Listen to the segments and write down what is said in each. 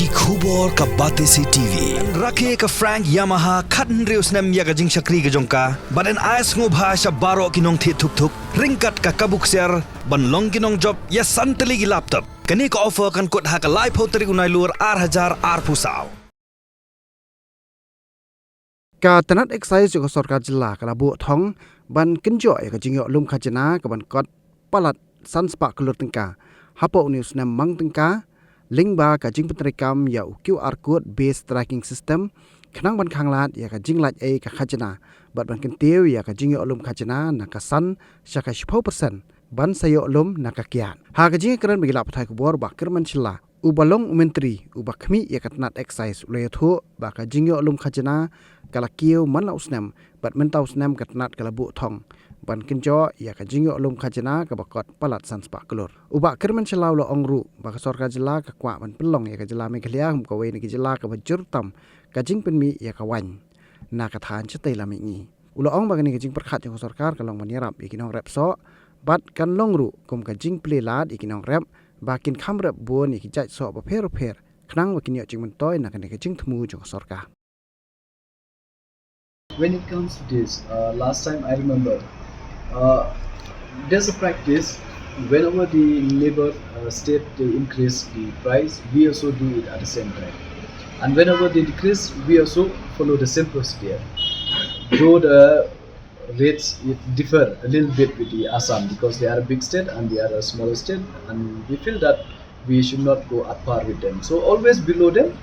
ki khubor ka bate si TV rakhe ka Frank Yamaha khan reus nem ya ga jing shakri ga jongka baden ais ngo bhasha baro kinong thi thuk thuk ringkat ka kabuk ser ban long kinong job ya santali gi laptop kani ka offer kan kot ha ka live hoteri unai lur 8000 pusau ka Tnat Excise jo sarkar jilla kala bu Thong ban kinjo ya ka jingyo lum Khajna ka ban kot palat sanspa Klur tengka hapo news nam mang tengka link ba ka jing petrikam ya QR code based tracking system khnang ban khanglat ya ka jinglat a ka Khajna bat ban kentiu ya ka jingyo lum Khajna na ka san shaka 10% ban sayo lum na ka kian ha ka jing kran bigila pathai ko bor ba kerman chilla ubalong umentri ubakmi ya ka Tnat Excise le thu ba ka jingyo lum Khajna kala kiu man la usnam bat mentau usnam ka Tnat kala bu Thong ban kinjo ya ka jingyo lum Khajna ka bakot palat sanspa Klur uba kerman chalaw lo ongru ba ka sarkar jilla ka kwa ban pelong ya ka jilla Meghalaya hum ka we ni ka jilla ka bajur tam ka jing penmi ya ka wan na ka than chtai la mi ni ulo ong ba ka ni ka jing perkhat jo sarkar ka long man yarap ikinong rep so bat kan longru kum ka jing ple lat ikinong rep ba kin kham rep bon iki jai so ba pher khnang wa kin yo jing man toy na ka ni ka jing thmu jo sarkar. When it comes to this, last time I remember, there's a practice whenever the labor state they increase the price, we also do it at the same time, and whenever they decrease, we also follow the same procedure. Though the rates differ a little bit with the Assam because they are a big state and we are a smaller state, and we feel that we should not go at par with them. So always below them,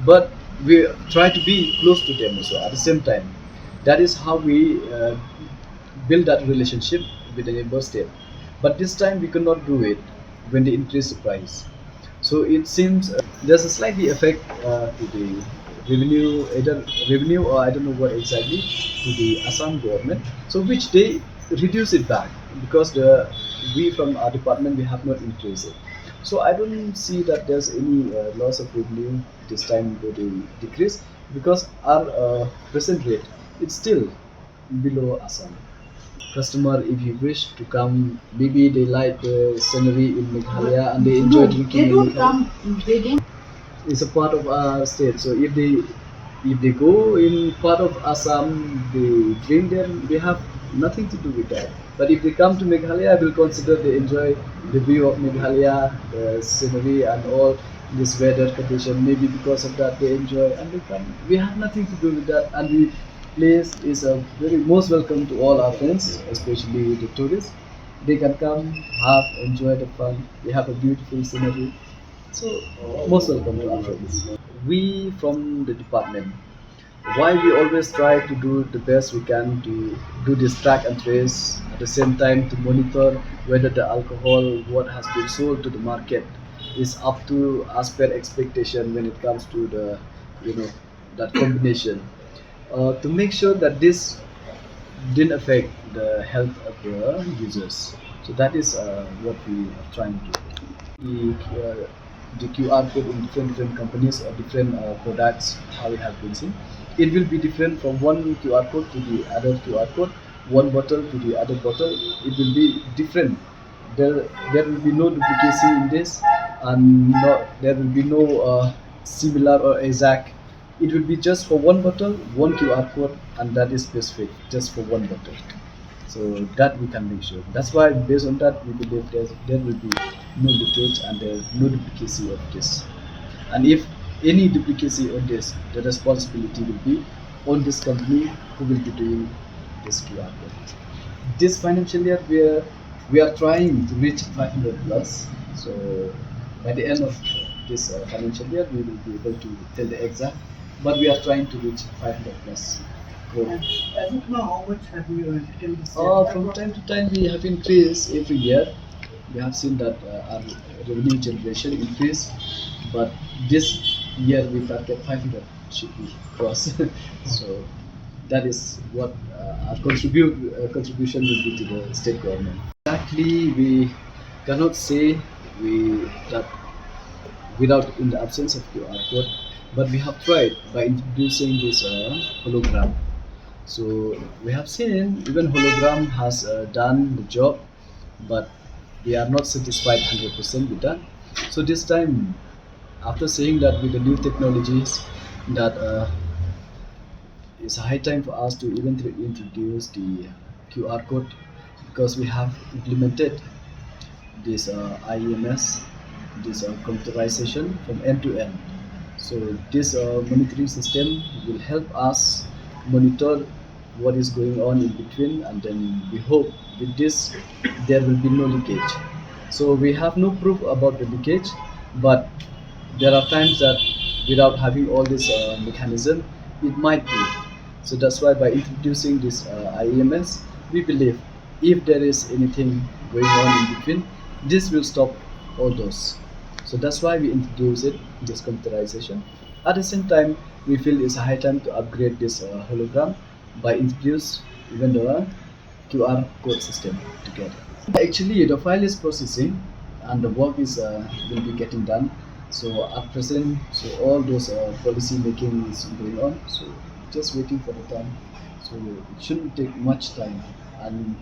but we try to be close to them also at the same time. That is how we build that relationship with the neighbor state. But this time we could not do it when they increase the price. So it seems there's a slightly effect to the revenue, either revenue or I don't know what exactly, to the Assam government. So which they reduce it back because we from our department we have not increased it. So I don't see that there's any loss of revenue this time though they decrease because our present rate it's still below Assam. Customer, if you wish to come, maybe they like the scenery in Meghalaya and they enjoy drinking. They don't come. They don't. It's a part of our state. So if they go in part of Assam, they drink there. They have nothing to do with that. But if they come to Meghalaya, we'll consider they enjoy the view of Meghalaya, the scenery and all this weather condition. Maybe because of that they enjoy and they come. We have nothing to do with that, and we. Place is a very most welcome to all our friends, especially the tourists. They can come, enjoy the fun. We have a beautiful scenery, so most welcome to our friends. We from the department, why we always try to do the best we can to do this track and trace at the same time to monitor whether the alcohol what has been sold to the market is up to as per expectation when it comes to the that combination. To make sure that this didn't affect the health of the users. So that is what we are trying to do. The QR code in different companies or different products, how we have been seen. It will be different from one QR code to the other QR code, one bottle to the other bottle. It will be different. There will be no duplicacy in this, and there will be no similar or exact. It will be just for one bottle, one QR code, and that is specific, just for one bottle. So that we can make sure. That's why based on that, we believe there will be no leakage and no duplicacy of this. And if any duplicacy on this, the responsibility will be on this company who will be doing this QR code. This financial year, we are trying to reach 500 plus. So by the end of this financial year, we will be able to tell the exact. But we are trying to reach 500 plus. As of now, how much have you earned till this year? From time to time, we have increased every year. We have seen that our revenue generation increased, but this year we target 500 should be crossed. So that is what our contribution will be to the state government. Exactly, we cannot say that without in the absence of QR code. But we have tried by introducing this hologram. So we have seen even hologram has done the job, but we are not satisfied 100% with that. So this time after saying that with the new technologies, that it's a high time for us to even introduce the QR code, because we have implemented this IEMS, this computerization from end to end. So this monitoring system will help us monitor what is going on in between, and then we hope with this there will be no leakage. So we have no proof about the leakage, but there are times that without having all this mechanism, it might be. So that's why by introducing this IEMS, we believe if there is anything going on in between, this will stop all those. So that's why we introduce it, this computerization. At the same time, we feel it's a high time to upgrade this hologram by introduce even the QR code system together. Actually, the file is processing and the work is will be getting done. So at present, so all those policy making is going on. So just waiting for the time. So it shouldn't take much time, and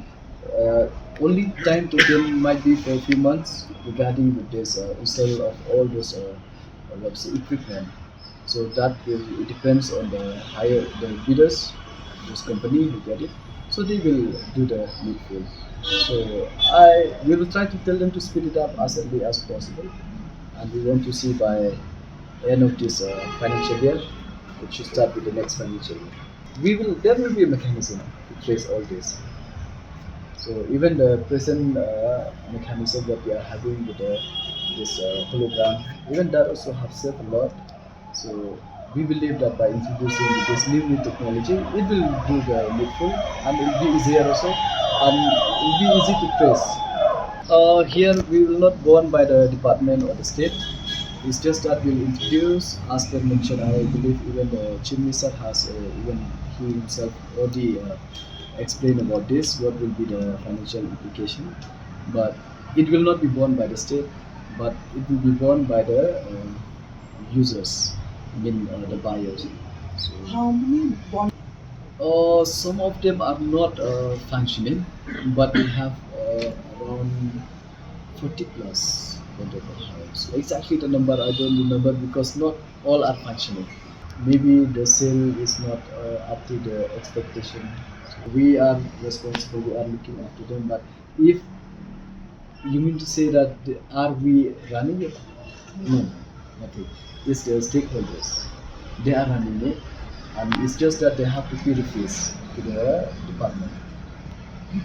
only time taken might be for a few months regarding with this install of all those what's the equipment. So that will, it depends on the bidders, those company who get it. So they will do the needful. So we will try to tell them to speed it up as early as possible, and we want to see by end of this financial year, it should start with the next financial year. There will be a mechanism to trace all this. So even the present mechanism that we are having with this hologram, even that also have saved a lot. So we believe that by introducing this new technology, it will do the needful, and it will be easier also, and it will be easy to trace. Here we will not go on by the department or the state. It's just that we'll introduce, as per mentioned, I believe even the Chief Minister has even he himself already explained about this, what will be the financial implication. But it will not be borne by the state, but it will be borne by the users, I mean the buyers. So, How many bond? some of them are not functioning, but we have around 40 plus bonded house. Exactly the number I don't remember, because not all are functioning. Maybe the sale is not up to the expectation. We are responsible, we are looking after them, but if you mean to say that are we running it? No, nothing. It's the stakeholders. They are running it, and it's just that they have to pay the fees to the department.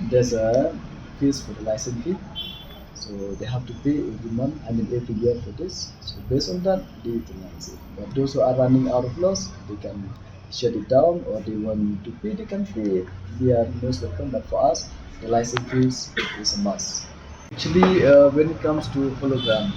There's a fees for the license fee, so they have to pay every month, I mean every year for this. So based on that, they utilize it. But those who are running out of loss, they can shut it down, or they want to pay, they can pay. They are most welcome. But for us, the license fees is a must. Actually, when it comes to hologram,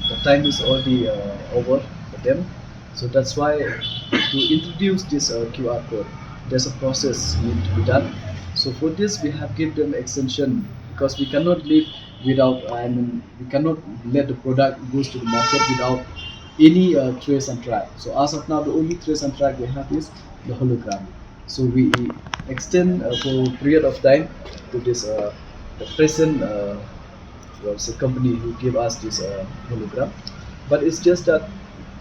the time is already over for them. So that's why to introduce this QR code, there's a process need to be done. So for this, we have given them extension, because we cannot live without. I mean, we cannot let the product goes to the market without any trace and track. So as of now, the only trace and track we have is the hologram. So we extend for a period of time to this the present was a company who gave us this hologram. But it's just that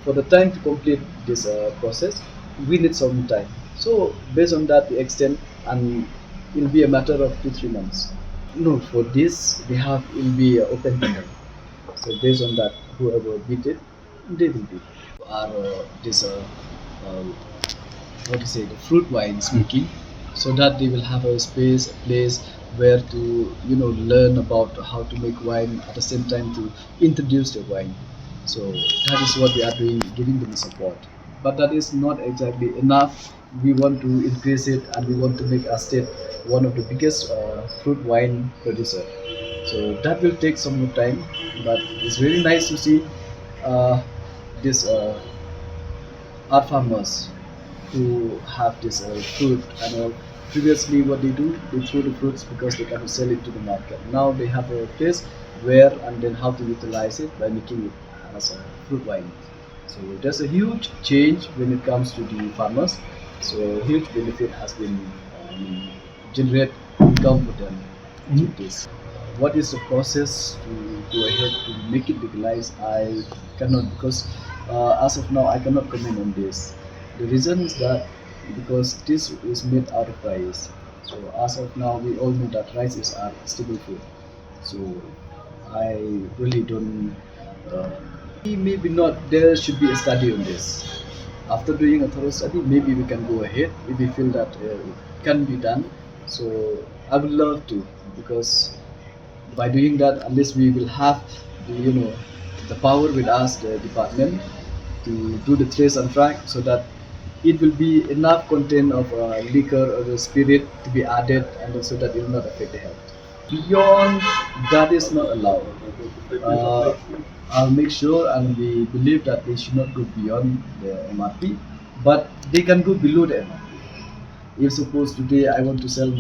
for the time to complete this process, we need some time. So based on that, we extend, and it'll be a matter of 2-3 months. No, for this we have, it'll be open tender. So based on that, whoever beat it, they will be. Our this uh, how to say, the fruit wines making, so that they will have a space, a place where to learn about how to make wine, at the same time to introduce the wine. So that is what we are doing, giving them support. But that is not exactly enough. We want to increase it, and we want to make our state one of the biggest fruit wine producer. So that will take some more time, but it's very nice to see this our farmers who have this fruit and all. Previously, what they do, they throw the fruits because they cannot sell it to the market. Now they have a place where and then how to utilize it by making it as a fruit wine. So there's a huge change when it comes to the farmers. So huge benefit has been generate income for them with this. what is the process to go ahead to make it legalized, I cannot, because as of now I cannot comment on this. The reason is that because this is made out of rice. So as of now, we all know that rice is a staple food. So I really don't. Uh, maybe not. There should be a study on this. After doing a thorough study, maybe we can go ahead if we feel that it can be done. So I would love to, because by doing that, at least we will have the, the power with us, the department, to do the trace and track, so that it will be enough content of liquor or the spirit to be added, and so that it will not affect the health. Beyond that is not allowed. Uh, I'll make sure, and we believe that they should not go beyond the MRP, but they can go below the MRP. If suppose today I want to sell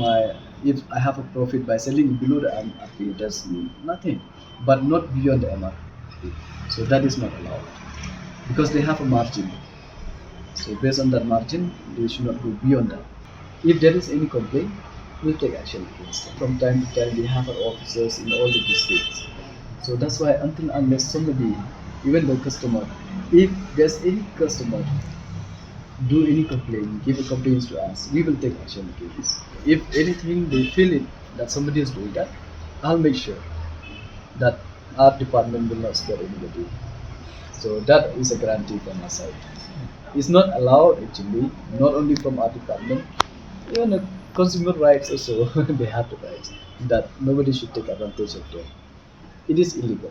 if I have a profit by selling below the MRP, that's nothing, but not beyond the MRP. So that is not allowed, because they have a margin. So based on that margin, they should not go beyond that. If there is any complaint, we'll take action against them. From time to time, we have our officers in all the districts. So that's why until unless somebody, even the customer, if there's any customer do any complaint, give a complaint to us, we will take action against. If anything they feel it that somebody is doing that, I'll make sure that our department will not spare anybody. So that is a guarantee from our side. It's not allowed actually, not only from our department, even the consumer rights also, they have the rights that nobody should take advantage of them. It is illegal.